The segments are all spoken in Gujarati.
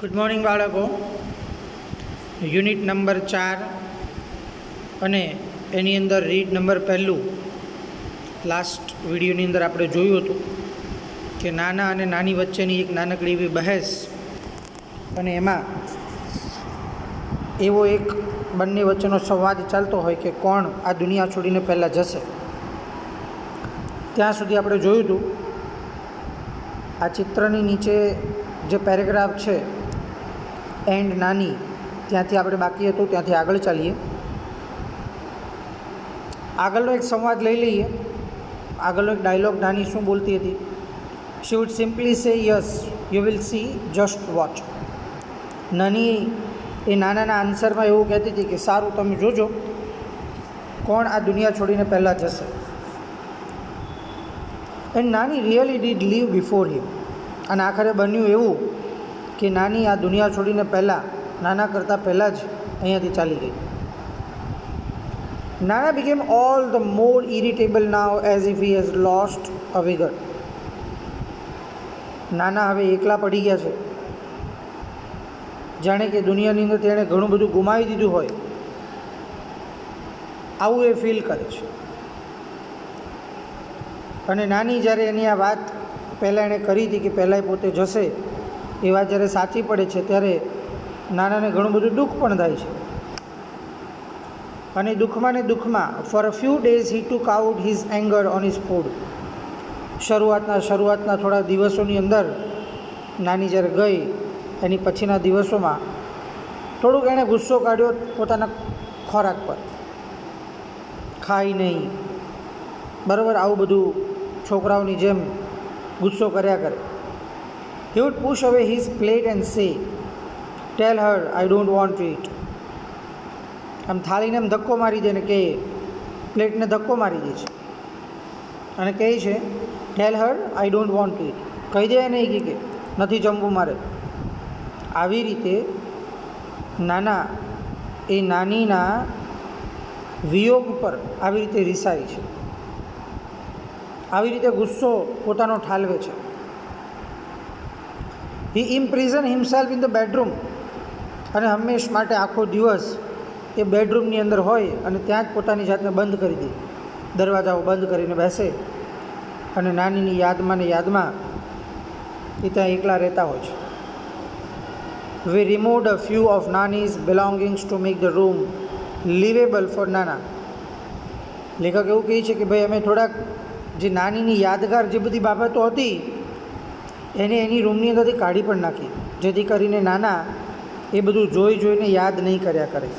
ગુડ મોર્નિંગ બાળકો. યુનિટ નંબર 4 અને એની અંદર રીડ નંબર 1 લાસ્ટ વિડીયોની અંદર આપણે જોયું હતું કે નાના અને નાની વચ્ચેની એક નાનકડી એવી બહેસ, અને એમાં એવો એક બંને વચ્ચેનો સંવાદ ચાલતો હોય કે કોણ આ દુનિયા છોડીને પહેલાં જશે. ત્યાં સુધી આપણે જોયું હતું. આ ચિત્રની નીચે જે પેરેગ્રાફ છે એન્ડ નાની, ત્યાંથી આપણે બાકી હતું, ત્યાંથી આગળ ચાલીએ. આગળનો એક સંવાદ લઈ લઈએ. આગળનો એક ડાયલોગ નાની શું બોલતી હતી? She would simply say yes you will see, just watch. નાની એ નાનાના આન્સરમાં એવું કહેતી હતી કે સારું, તમે જોજો કોણ આ દુનિયા છોડીને પહેલાં જશે. એન્ડ નાની રિયલી ડીડ લીવ બિફોર હિમ. અને આખરે બન્યું એવું કે નાની આ દુનિયા છોડીને પહેલાં, નાના કરતાં પહેલાં જ અહીંયાથી ચાલી ગઈ. નાના became all the more irritable now as if he has lost a vigor. નાના હવે એકલા પડી ગયા છે, જાણે કે દુનિયાની અંદર તેણે ઘણું બધું ગુમાવી દીધું હોય, આવું એ ફીલ કરે છે. અને નાની જ્યારે એની આ વાત પહેલાં એણે કરી હતી કે પહેલાં પોતે જશે, એ વાત જ્યારે સાચી પડે છે ત્યારે નાનાને ઘણું બધું દુઃખ પણ થાય છે. અને દુઃખમાં ને દુઃખમાં for a few days he took out his anger on his food. શરૂઆતના થોડા દિવસોની અંદર નાની જ્યારે ગઈ, એની પછીના દિવસોમાં થોડુંક એણે ગુસ્સો કાઢ્યો પોતાના ખોરાક પર. ખાઈ નહીં, બરાબર, આવું બધું છોકરાઓની જેમ ગુસ્સો કર્યા કરે. He would push away his plate and say, "Tell her I don't want to eat." આમ થાળીને એમ ધક્કો મારી દે ને કે પ્લેટને ધક્કો મારી દે છે અને કહે છે tell her I don't want to eat. કહી દે નહીં કે નથી જમવું મારે. આવી રીતે નાના એ નાનીના વિયોગ પર આવી રીતે રિસાય છે, આવી રીતે ગુસ્સો પોતાનો ઠાલવે છે. હી ઇમ્પ્રિઝન હિમસેલ્ફ ઇન ધ બેડરૂમ. અને હંમેશ માટે આખો દિવસ એ બેડરૂમની અંદર હોય અને ત્યાં જ પોતાની જાતને બંધ કરી દે, દરવાજાઓ બંધ કરીને બેસે અને નાનીની યાદમાં ને યાદમાં એ ત્યાં એકલા રહેતા હોય છે. We removed a few of Nani's belongings to make the room liveable for Nana. લેખક એવું કહે છે કે ભાઈ અમે થોડાક જે નાનીની યાદગાર જે બધી બાબતો હતી એને એની રૂમની અંદરથી કાઢી પણ નાખી, જેથી કરીને નાના એ બધું જોઈને યાદ નહીં કર્યા કરે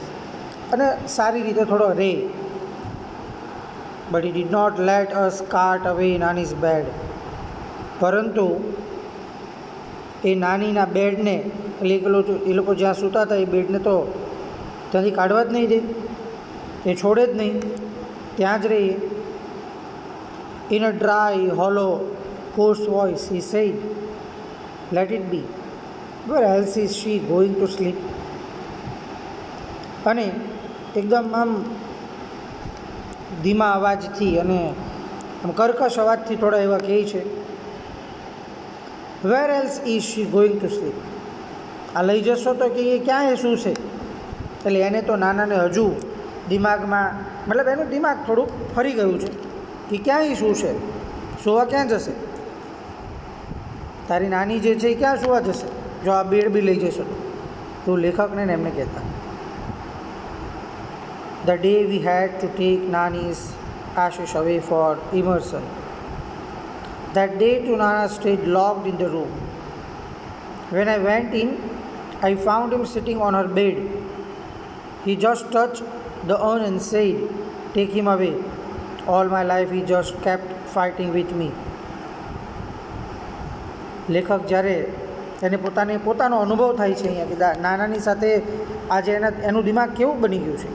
અને સારી રીતે થોડો રહે. But he did not let us cart away નાનીઝ બેડ. પરંતુ એ નાનીના બેડને, એટલે એ લોકો જ્યાં સૂતા હતા એ બેડને તો ત્યાંથી કાઢવા જ નહીં દે, એ છોડે જ નહીં, ત્યાં જ રહીએ. In a dry, hollow, coarse voice, he said, "Let it be. Where else is she going to sleep?" અને એકદમ આમ ધીમા અવાજથી અને આમ કર્કશ અવાજથી થોડા એવા કહે છે, "Where else is she going to sleep?" આ લઈ જશો તો કે એ ક્યાં એ શું છે? એટલે એને તો નાનાને હજુ દિમાગમાં, મતલબ એનું દિમાગ થોડુંક ફરી ગયું છે કે ક્યાં એ શું છે, સુવા ક્યાં જશે? તારી નાની જે છે એ ક્યાં સુવા જશે જો આ બેડ બી લઈ જશો તો? લેખકને એમને કહેતા, the day we had to take Nani's ashes away for immersion. That day to Nana stayed locked in the room. When I went in, I found him sitting on her bed. He just touched the urn and said, "Take him away. All my life he just kept fighting with me." લેખક જ્યારે એને પોતાનો અનુભવ થાય છે અહીંયા કે નાનાની સાથે આજે એનું દિમાગ કેવું બની ગયું છે.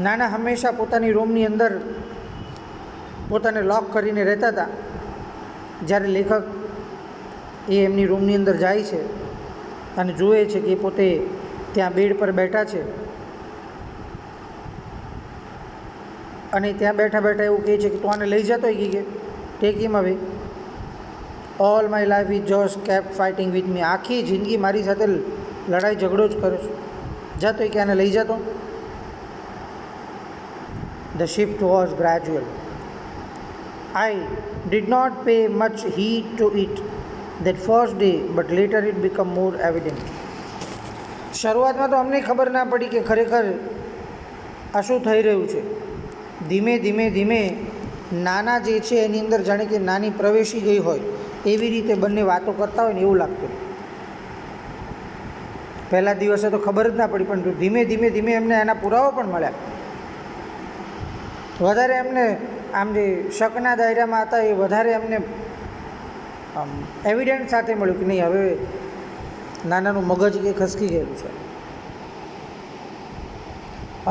નાના હંમેશા પોતાની રૂમની અંદર પોતાને લોક કરીને રહેતા હતા. જ્યારે લેખક એ એમની રૂમની અંદર જાય છે અને જુએ છે કે એ પોતે ત્યાં બેડ પર બેઠા છે અને ત્યાં બેઠા એવું કહે છે કે તું આને લઈ જતો કે take him away. All my life is just kept fighting with me. આખી જિંદગી મારી સાથે લડાઈ ઝઘડો જ કરે છે. જાતો એ ક્યાંને લઈ જતો. The shift was gradual. I did not pay much heed to it that first day, but later it became more evident. શરૂઆતમાં તો અમને ખબર ના પડી કે ખરેખર આ શું થઈ રહ્યું છે. ધીમે ધીમે ધીમે નાના જે છે એની અંદર જાણે કે નાની પ્રવેશી ગઈ હોય એવી રીતે બંને વાતો કરતા હોય ને એવું લાગતું. પહેલા દિવસે તો ખબર જ ના પડી, પણ ધીમે ધીમે ધીમે એમને એના પુરાવો પણ મળ્યા. વધારે એમને આમ જે શકના દાયરામાં હતા એ વધારે એમને એવિડન્સ સાથે મળ્યું કે નહીં, હવે નાનાનું મગજ એ ખસકી ગયેલું છે.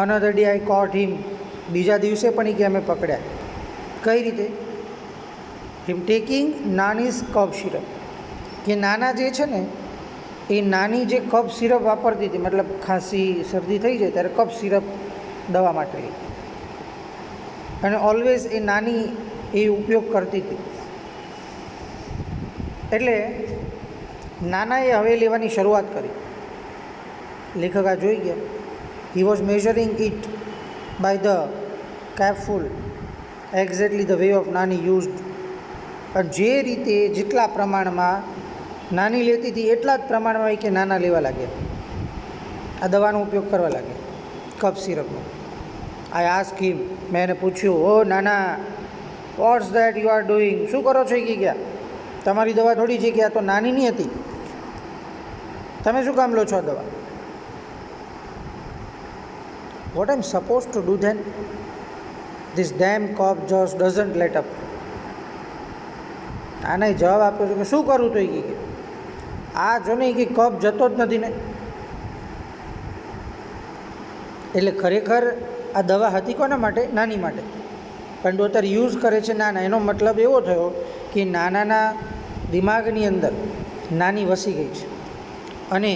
અનધર ડે આઈ કોટ હિમ. બીજા દિવસે પણ એ કે અમે પકડ્યા. કઈ રીતે? હિમ ટેકિંગ નાનીઝ કફ સિરપ. કે નાના જે છે ને એ નાની જે કફ સિરપ વાપરતી હતી, મતલબ ખાંસી શરદી થઈ જાય ત્યારે કફ સિરપ દવા માટે, અને ઓલવેઝ એ નાની એ ઉપયોગ કરતી હતી. એટલે નાનાએ હવે લેવાની શરૂઆત કરી. લેખક આ જોઈ ગયા. He was measuring it by the capful exactly the way of Nani used. અને જે રીતે જેટલા પ્રમાણમાં નાની લેતી હતી એટલા જ પ્રમાણમાં કે નાના લેવા લાગ્યા, આ દવાનો ઉપયોગ કરવા લાગ્યા, કફ સિરપનો. આઈ આસ્ક હિમ. મેં એને પૂછ્યું, ઓ નાના, what's that you are doing? શું કરો છો? એ ગયા, તમારી દવા થોડી છે કે આ તો નાની નહીં હતી, તમે શું કામ લો છો આ દવા? What I am suppose to do then? This damn cough just doesn't let up. આને જવાબ આપ્યો છે કે શું કરું? તો એ કે આ જો ને કે કફ જતો જ નથી ને. એટલે ખરેખર આ દવા હતી કોના માટે? નાની માટે. પણ તો અત્યારે યુઝ કરે છે નાના. એનો મતલબ એવો થયો કે નાનાના દિમાગની અંદર નાની વસી ગઈ છે અને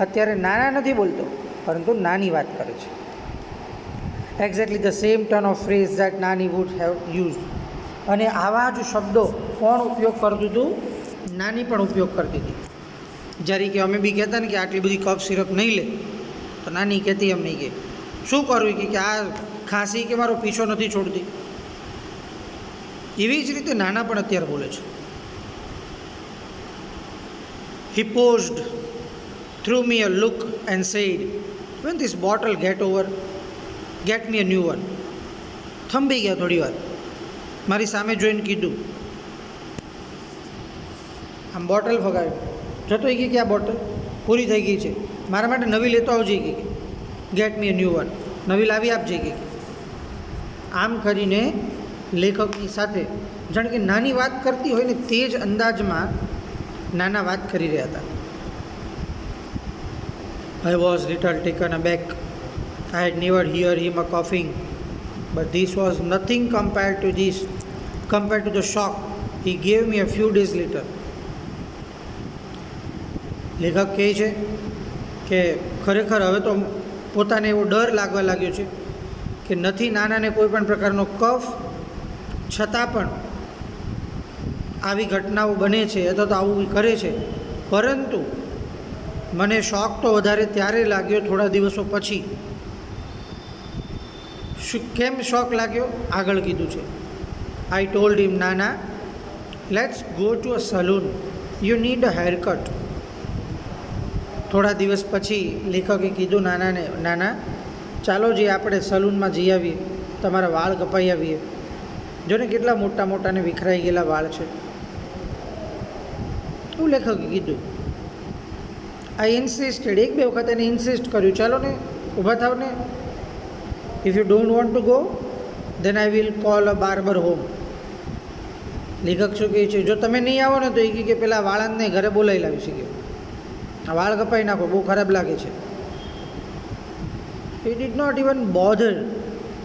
અત્યારે નાના નથી બોલતો, પરંતુ નાની વાત કરે છે. Exactly the same turn of phrase that નાની વુડ હેવ યુઝ. અને આવા જ શબ્દો કોણ ઉપયોગ કરતું હતું? નાની પણ ઉપયોગ કરતી હતી. જ્યારે કે અમે બી કહેતા ને કે આટલી બધી કફ સિરપ નહીં લે, તો નાની કહેતી એમ નહીં કે શું કરવું કે આ ખાંસી કે મારો પીછો નથી છોડતી. એવી જ રીતે નાના પણ અત્યારે બોલે છે. He paused, threw me a look and said, when this bottle get me a new one. થંભી ગયા થોડી વાર, મારી સામે જોઈને કીધું, આમ બોટલ ફગાવ્યું. જતો એ કે આ બોટલ પૂરી થઈ ગઈ છે, મારા માટે નવી લેતો આવજે કે get me a new one. નવી લાવી આપજે કે. આમ કરીને લેખકની સાથે જાણે કે નાની વાત કરતી હોય ને તે જ અંદાજમાં નાના વાત કરી રહ્યા હતા. I was little taken aback. I had never hear him a coughing, but this was nothing compared to the shock he gave me a few days later. લેખક કહે છે કે ખરેખર હવે તો પોતાને એવો ડર લાગવા લાગ્યો છે કે નથી નાનાને કોઈ પણ પ્રકારનો કફ, છતાં પણ આવી ઘટનાઓ બને છે અથવા તો આવું કરે છે. પરંતુ મને શોક તો વધારે ત્યારે લાગ્યો થોડા દિવસો પછી. કેમ શોક લાગ્યો? આગળ કીધું છે. આઈ ટોલ્ડ હિમ, નાના, let's go to a salon, you need a hair cut. થોડા દિવસ પછી લેખકે કીધું નાનાને, નાના ચાલો જે આપણે સલૂનમાં જઈ આવીએ, તમારા વાળ કપાઈ આવીએ. જો ને કેટલા મોટા મોટા ને વિખરાઈ ગયેલા વાળ છે. એવું લેખકે કીધું. આઈ ઇન્સિસ્ટેડ. એક બે વખત એને ઇન્સિસ્ટ કર્યું, ચાલો ને, ઊભા થાવ ને. If you don't want to go then I will call a barber home. લેખક શું કહે છે? જો તમે નહીં આવો ને તો એ કે પેલા વાળંદને ઘરે બોલાવી લાવી શકે, આ વાળ કપાઈ નાખો, બહુ ખરાબ લાગે છે. He did not even bother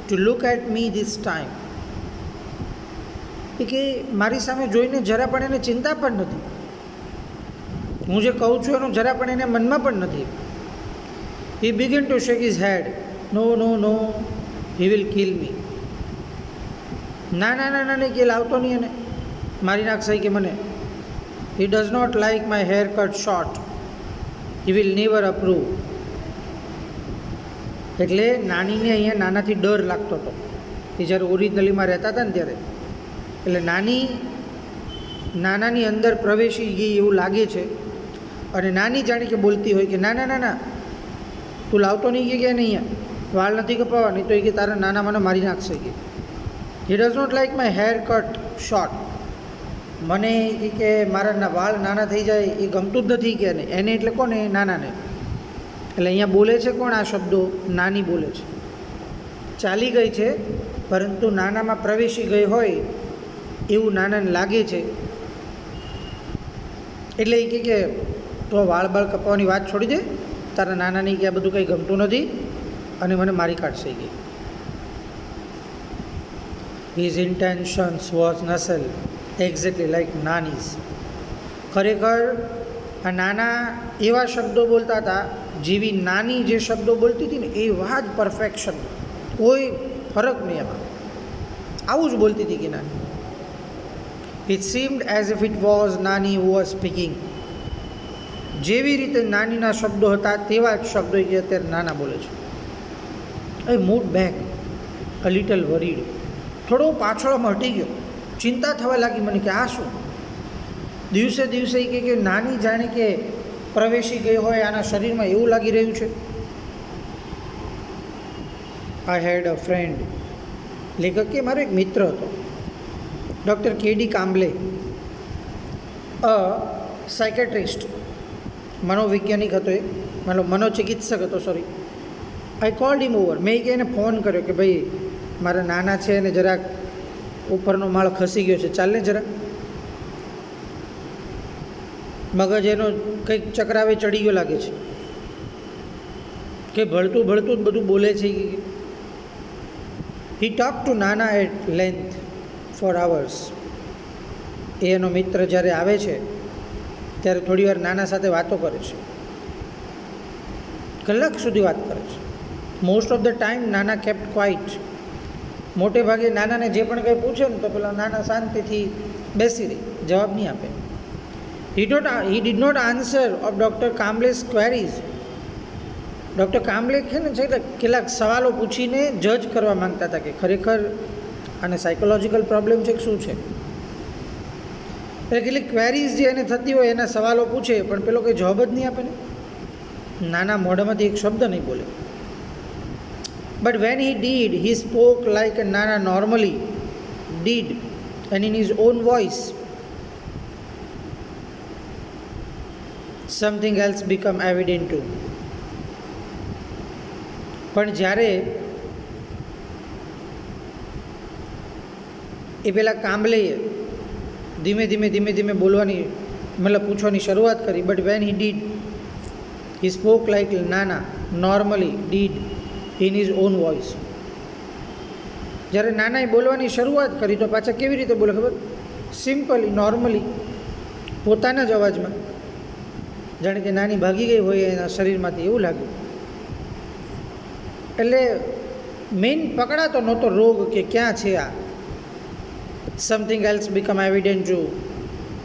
to look at me this time. કે મારી સામે જોઈને જરા પણ એને ચિંતા પણ નથી. હું જે કહું છું એનું જરા પણ એને મનમાં પણ નથી. He began to shake his head. No, no, no, he will kill me. ના ના ના ના કે લાવતો નહીં, એને મારી નાખશે કે મને. He does not like my hair cut short. He will never approve. એટલે નાનીને અહીંયા નાનાથી ડર લાગતો હતો. એ જ્યારે ઓરિજિનલીમાં રહેતા હતા ને ત્યારે, એટલે નાનાની અંદર પ્રવેશી ગઈ એવું લાગે છે. અને નાની જાણી કે બોલતી હોય કે ના ના ના ના, તું લાવતો નહીં કે નહીં, અહીંયા વાળ નથી કપાવવા, નહીં તો એ કે તારા નાના મને મારી નાખશે કે. He does not like my hair cut short. મને એ કે મારા વાળ નાના થઈ જાય એ ગમતું જ નથી કે એને, એટલે કોને? નાનાને. એટલે અહીંયા બોલે છે કોણ આ શબ્દો? નાની બોલે છે. ચાલી ગઈ છે પરંતુ નાનામાં પ્રવેશી ગઈ હોય એવું નાનાને લાગે છે. એટલે એ કે તો વાળ કપાવવાની વાત છોડી દે, તારા નાનાની કે આ બધું કંઈ ગમતું નથી અને મને મારી કાઢશે કે. His intentions was nasal exactly like Nani's. ખરેખર આ નાના એવા શબ્દો બોલતા હતા જેવી નાની જે શબ્દો બોલતી હતી ને એવા જ પરફેક્ટ શબ્દો, કોઈ ફરક નહીં એમાં. આવું જ બોલતી હતી કે નાની. It seemed as if it was નાની હુ વોઝ સ્પીકિંગ. જેવી રીતે નાનીના શબ્દો હતા તેવા જ શબ્દો કે અત્યારે નાના બોલે છે. I moved back a little worried. થોડો પાછળમાં હટી ગયો, ચિંતા થવા લાગી મને કે આ શું. દિવસે દિવસે કે નાની જાણે કે પ્રવેશી ગઈ હોય આના શરીરમાં એવું લાગી રહ્યું છે. આઈ હેડ અ ફ્રેન્ડ. લેખક કે મારો એક મિત્ર હતો, ડૉક્ટર કે.ડી. કામ્બલે, અ સાયકેટ્રિસ્ટ, મનોવૈજ્ઞાનિક હતો એ, મનોચિકિત્સક હતો, સોરી. આઈ કોલ્ડ હિમ ઓવર. મેં એને ફોન કર્યો કે ભાઈ મારા નાના છે અને જરાક ઉપરનો માળ ખસી ગયો છે, ચાલને જરા. મગજ એનો કંઈક ચક્રાવે ચડી ગયો લાગે છે કે ભળતું ભળતું જ બધું બોલે છે. હી ટોક ટુ નાના એટ લેન્થ ફોર અવર્સ. એનો મિત્ર જ્યારે આવે છે ત્યારે થોડી વાર નાના સાથે વાતો કરે છે, કલાક સુધી વાત કરે છે. મોસ્ટ ઓફ ધ ટાઈમ નાના કેપ્ટ ક્વાઇટ. મોટે ભાગે નાનાને જે પણ કંઈ પૂછે ને તો પેલા નાના શાંતિથી બેસી રહી, જવાબ નહીં આપે. He did not answer of Dr. Kamble's queries. Doctor Kamble છે ને કેટલાક સવાલો પૂછીને જજ કરવા માંગતા હતા કે ખરેખર આને સાયકોલોજીકલ પ્રોબ્લેમ છે કે શું છે. એટલે કેટલીક ક્વેરીઝ જે એને થતી હોય એના સવાલો પૂછે પણ પેલો કંઈ જવાબ જ નહીં આપે ને. નાના મોઢામાંથી એક શબ્દ નહીં બોલે. But when he did he spoke like a Nana normally did and in his own voice. Something else become evident too. પણ જ્યારે એ પેલા કામ્બલેએ ધીમે ધીમે બોલવાની મતલબ પૂછવાની શરૂઆત કરી. But when he did he spoke like Nana normally did in his own voice. જ્યારે નાનાએ બોલવાની શરૂઆત કરી તો પાછા કેવી રીતે બોલે ખબર? સિમ્પલી, નોર્મલી, પોતાના જ અવાજમાં, જાણે કે નાની ભાગી ગઈ હોય એના શરીરમાંથી એવું લાગ્યું. એટલે મેઇન પકડાતો નહોતો રોગ કે ક્યાં છે આ. Something else become evident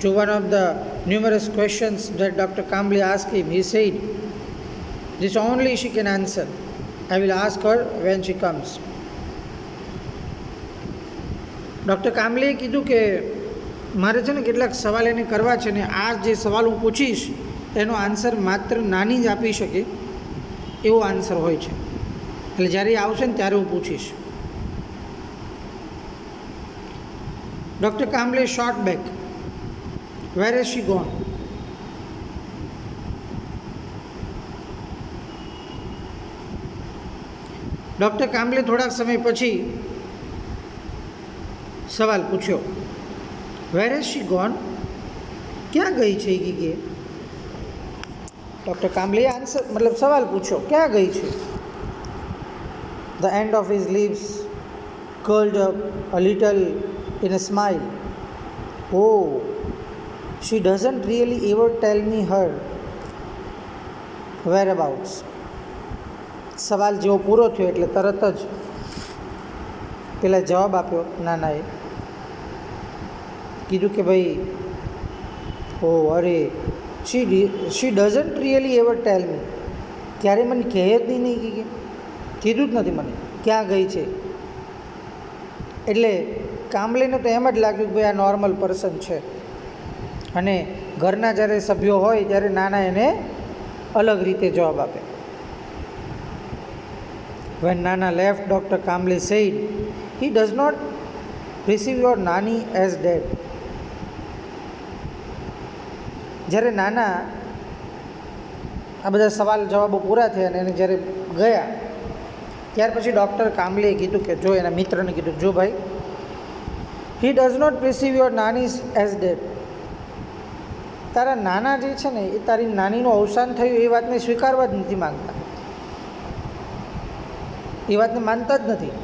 to one of the numerous questions that Dr. Kamble asked him. He said, this only she can answer. I will ask her when she comes. Doctor કામ્બલેએ કીધું કે મારે છે ને કેટલાક સવાલ એને કરવા છે ને આ જે સવાલ હું પૂછીશ એનો આન્સર માત્ર નાની જ આપી શકે એવો આન્સર હોય છે. એટલે જ્યારે એ આવશે ને ત્યારે હું પૂછીશ. Doctor Kamble shot back. Where has she gone? Doctor Kamble થોડાક સમય પછી સવાલ પૂછ્યો, વેર હેઝ શી ગોન? ક્યાં ગઈ છે એ કે? ડૉક્ટર કામ્બલેએ આન્સર મતલબ સવાલ પૂછ્યો, ક્યાં ગઈ છે? The end of his lips curled up a little in a smile. Oh, she doesn't really ever tell me her whereabouts. સવાલ જેવો પૂરો થયો એટલે તરત જ પેલા જવાબ આપ્યો નાનાએ. કીધું કે ભાઈ ઓ અરે શી ડઝન્ટ રિયલી એવર ટેલ મી, ક્યારે મને કહે જ નહીં કે કીધું જ નથી મને ક્યાં ગઈ છે. એટલે કામલીને તો એમ જ લાગ્યું કે ભાઈ આ નોર્મલ પર્સન છે. અને ઘરના જ્યારે સભ્યો હોય ત્યારે નાના એને અલગ રીતે જવાબ આપે. When Nana left, Dr. Kamble said, he does not receive your Nani as dead. જ્યારે નાના આ બધા સવાલ જવાબો પૂરા થયા અને એને જ્યારે ગયા ત્યાર પછી ડૉક્ટર કામલેએ કીધું કે જો એના મિત્રને કીધું, જો ભાઈ, he does not receive your Nani as dead. તારા નાના જે છે ને એ તારી નાનીનું અવસાન થયું એ વાતને સ્વીકારવા જ નથી માગતા, એ વાતને માનતા જ નથી.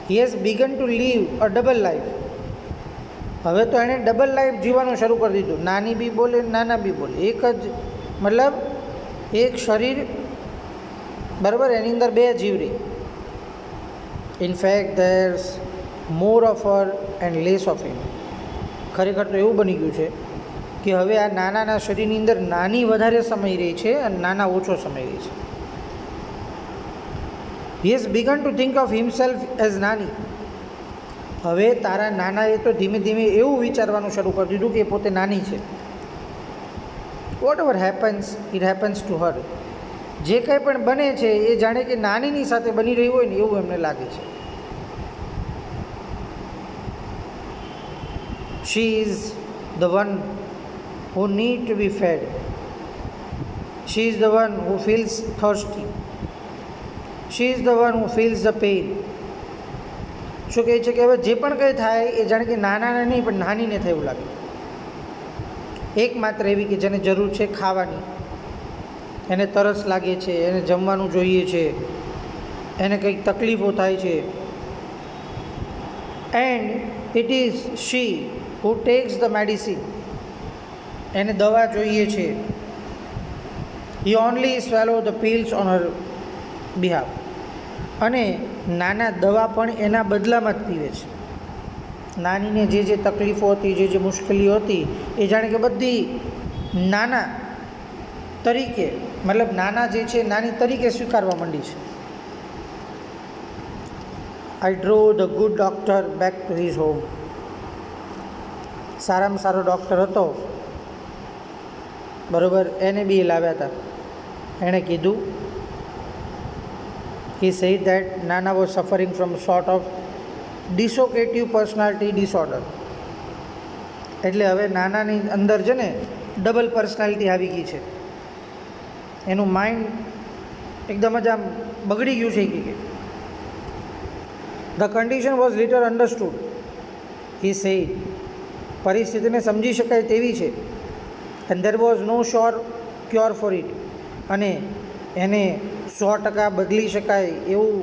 He has begun to live a double life. હવે તો એણે ડબલ લાઈફ જીવવાનું શરૂ કરી દીધું. નાની બી બોલે, નાના બી બોલે, એક જ મતલબ એક શરીર, બરાબર, એની અંદર બે જીવ રહી. In fact there's more of her and less of him. ખરેખર તો એવું બની ગયું છે કે હવે આ નાનાના શરીરની અંદર નાની વધારે સમય રહી છે અને નાના ઓછો સમય રહી છે. He has begun to think of himself as નાની. હવે તારા નાનાએ તો ધીમે ધીમે એવું વિચારવાનું શરૂ કરી દીધું કે એ પોતે નાની છે. Whatever happens it happens to her. જે કંઈ પણ બને છે એ જાણે કે નાનીની સાથે બની રહ્યું હોય ને એવું એમને લાગે છે. She is the one who need to be fed. She is the one who feels thirsty. She is the one who feels the pain. શું કહે છે કે હવે જે પણ કંઈ થાય એ જાણે કે નાનાને નહીં પણ નાનીને થયું લાગે. એકમાત્ર એવી કે જેને જરૂર છે ખાવાની, એને તરસ લાગે છે, એને જમવાનું જોઈએ છે, એને કંઈક તકલીફો થાય છે. And it is she who takes the medicine. એને દવા જોઈએ છે. He only swallow the pills on her behalf. અને નાના દવા પણ એના બદલામાં જ પીવે છે. નાનીને જે જે તકલીફો હતી, જે જે મુશ્કેલીઓ હતી, એ જાણે કે બધી નાના તરીકે, મતલબ નાના જે છે નાની તરીકે સ્વીકારવા માંડી છે. I drove the good doctor back to his home. સારામાં સારો ડૉક્ટર હતો, બરાબર, એને બી લાવ્યા હતા. એણે કીધું, he said that Nana was suffering from sort of dissociative personality disorder. એટલે હવે નાનાની અંદર છે ને ડબલ પર્સનાલિટી આવી ગઈ છે. એનું માઇન્ડ એકદમ જ આમ બગડી ગયું છે કે the condition was little understood. he said, પરિસ્થિતિને સમજી શકાય તેવી છે. and there was no sure cure for it. અને એને 100% બદલી શકાય એવું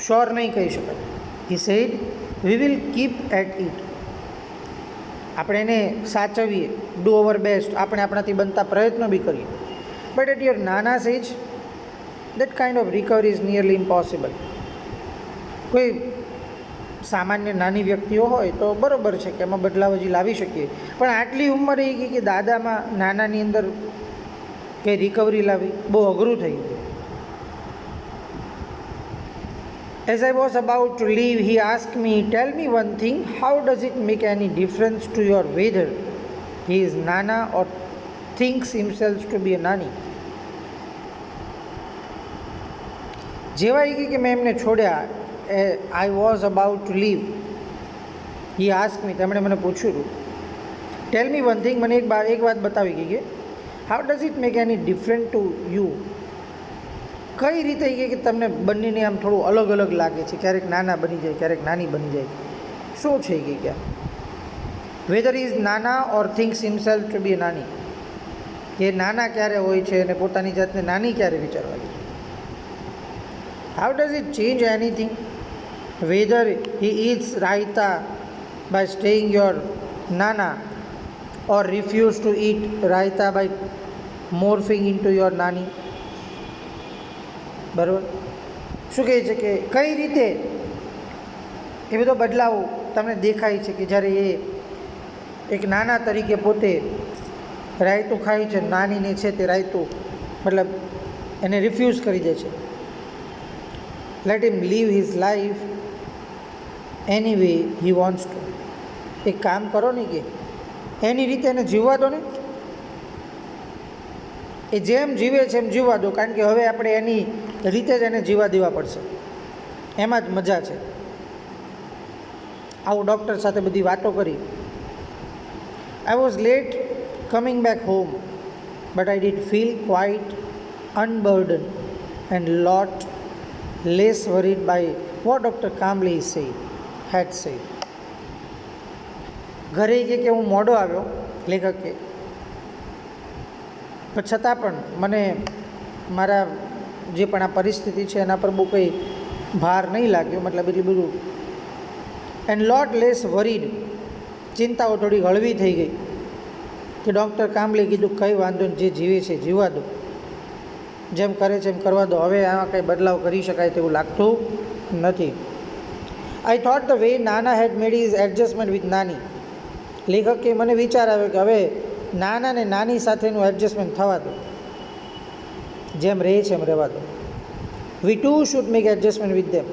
શ્યોર નહીં કહી શકાય. he said, we will keep at it. આપણે એને સાચવીએ, ડુ અવર બેસ્ટ, આપણે આપણાથી બનતા પ્રયત્નો બી કરીએ. But at your Nana age that kind of recovery is nearly impossible. કોઈ સામાન્ય નાની વ્યક્તિઓ હોય તો બરાબર છે કે એમાં બદલાવ હજી લાવી શકીએ, પણ આટલી ઉંમર એ ગઈ કે દાદામાં નાનાની અંદર કંઈ રિકવરી લાવી બહુ અઘરું થઈ ગયું. As I was about to leave, he asked me, tell me one thing, how does it make any difference to your whether he is Nana or thinks himself to be a Nani? જેવા એ કે મેં એમને છોડ્યા, I was about to leave, he ask me, તેમણે મને પૂછ્યું, ટેલ મી વન થિંગ, મને એક વાત બતાવી ગઈ કે how does it make any different to you. કઈ રીતે કે તમને બંનેને આમ થોડું અલગ અલગ લાગે છે, ક્યારેક નાના બની જાય, ક્યારેક નાની બની જાય, શું છે કે ક્યાં વેધર ઇઝ નાના ઓર થિંક્સ હિમસેલ્ફ ટુ બી નાની. એ નાના ક્યારે હોય છે અને પોતાની જાતને નાની ક્યારે વિચારવા છે. How does it change anything whether he eats raita by staying your Nana or refuse to eat raita by morphing into your Nani. બરાબર, શું કહે છે કે કઈ રીતે એ બધો બદલાવ તમને દેખાય છે કે જ્યારે એ એક નાના તરીકે પોતે રાયતું ખાય છે, નાનીને છે તે રાયતું મતલબ એને રિફ્યુઝ કરી દે છે. Let him live his life any way he wants to. એક કામ કરો ને કે એની રીતે એને જીવવા દો ને, એ જેમ જીવે છે એમ જીવવા દો, કારણ કે હવે આપણે એની રીતે જ એને જીવવા દેવા પડશે, એમાં જ મજા છે. આવું ડૉક્ટર સાથે બધી વાતો કરી. I was late coming back home but I did feel quite unburden and lot less worried by what doctor Kamli had said. ઘરે કે હું મોડો આવ્યો, લેખકે, પણ છતાં પણ મને મારા જે પણ આ પરિસ્થિતિ છે એના પર બહુ કંઈ ભાર નહીં લાગ્યો, મતલબ એટલું બધું. એન્ડ લોટ લેસ વરીડ, ચિંતાઓ થોડી હળવી થઈ ગઈ કે ડૉક્ટર કામલે કીધું કંઈ વાંધો નહીં, જે જીવે છે જીવવા દો, જેમ કરે છે એમ કરવા દો, હવે આમાં કંઈ બદલાવ કરી શકાય તેવું લાગતું નથી. આઈ થોટ ધ વે નાના હેડ મેડ ઇઝ એડજસ્ટમેન્ટ વિથ નાની. લેખકે મને વિચાર આવ્યો કે હવે નાના ને નાની સાથેનું એડજસ્ટમેન્ટ થવા દો, જેમ રહે છે એમ રહેવા દો. We too should make adjustment with them.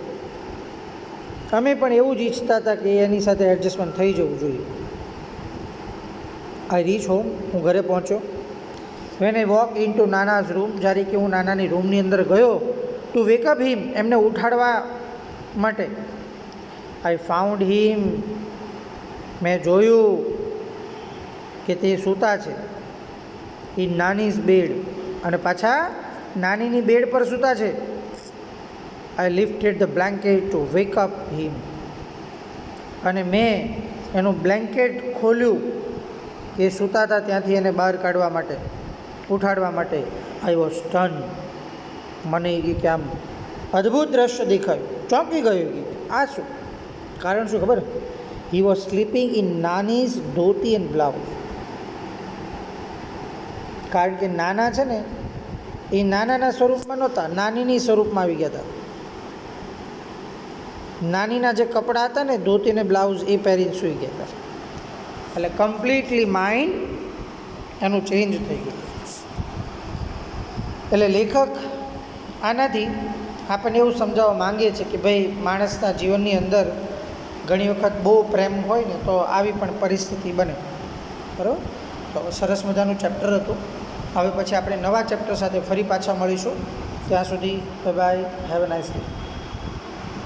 અમે પણ એવું જ ઈચ્છતા હતા કે એની સાથે એડજસ્ટમેન્ટ થઈ જવું જોઈએ. આઈ રીચ હોમ, હું ઘરે પહોંચ્યો. When I walk into Nana's room, જ્યારે કે હું નાનાની રૂમની અંદર ગયો ટુ વેકઅપ હિમ, એમને ઉઠાડવા માટે. આઈ ફાઉન્ડ હિમ, મેં જોયું કે તે સૂતા છે ઇન નાનીઝ બેડ, અને પાછા નાનીની બેડ પર સૂતા છે. I lifted the blanket to wake up him, અને મેં એનું બ્લેન્કેટ ખોલ્યું એ સૂતા હતા ત્યાંથી એને બહાર કાઢવા માટે, ઉઠાડવા માટે. I was સ્ટન. મને કે આમ અદ્ભુત દ્રશ્ય દેખાયું, ચોંકી ગયું કે આ શું. કારણ શું ખબર? He was sleeping in Nani's dhoti and blouse. કારણ કે નાના છે ને એ નાનાના સ્વરૂપમાં નહોતા, નાનીની સ્વરૂપમાં આવી ગયા હતા. નાનીના જે કપડાં હતા ને, ધોતી ને બ્લાઉઝ, એ પહેરીને સૂઈ ગયા હતા. એટલે કમ્પ્લીટલી માઇન્ડ એનું ચેન્જ થઈ ગયું. એટલે લેખક આનાથી આપણને એવું સમજાવવા માંગે છે કે ભાઈ, માણસના જીવનની અંદર ઘણી વખત બહુ પ્રેમ હોય ને તો આવી પણ પરિસ્થિતિ બને. બરાબર? તો સરસ મજાનું ચેપ્ટર હતું. હવે પછી આપણે નવા ચેપ્ટર સાથે ફરી પાછા મળીશું. ત્યાં સુધી bye bye, have a nice day.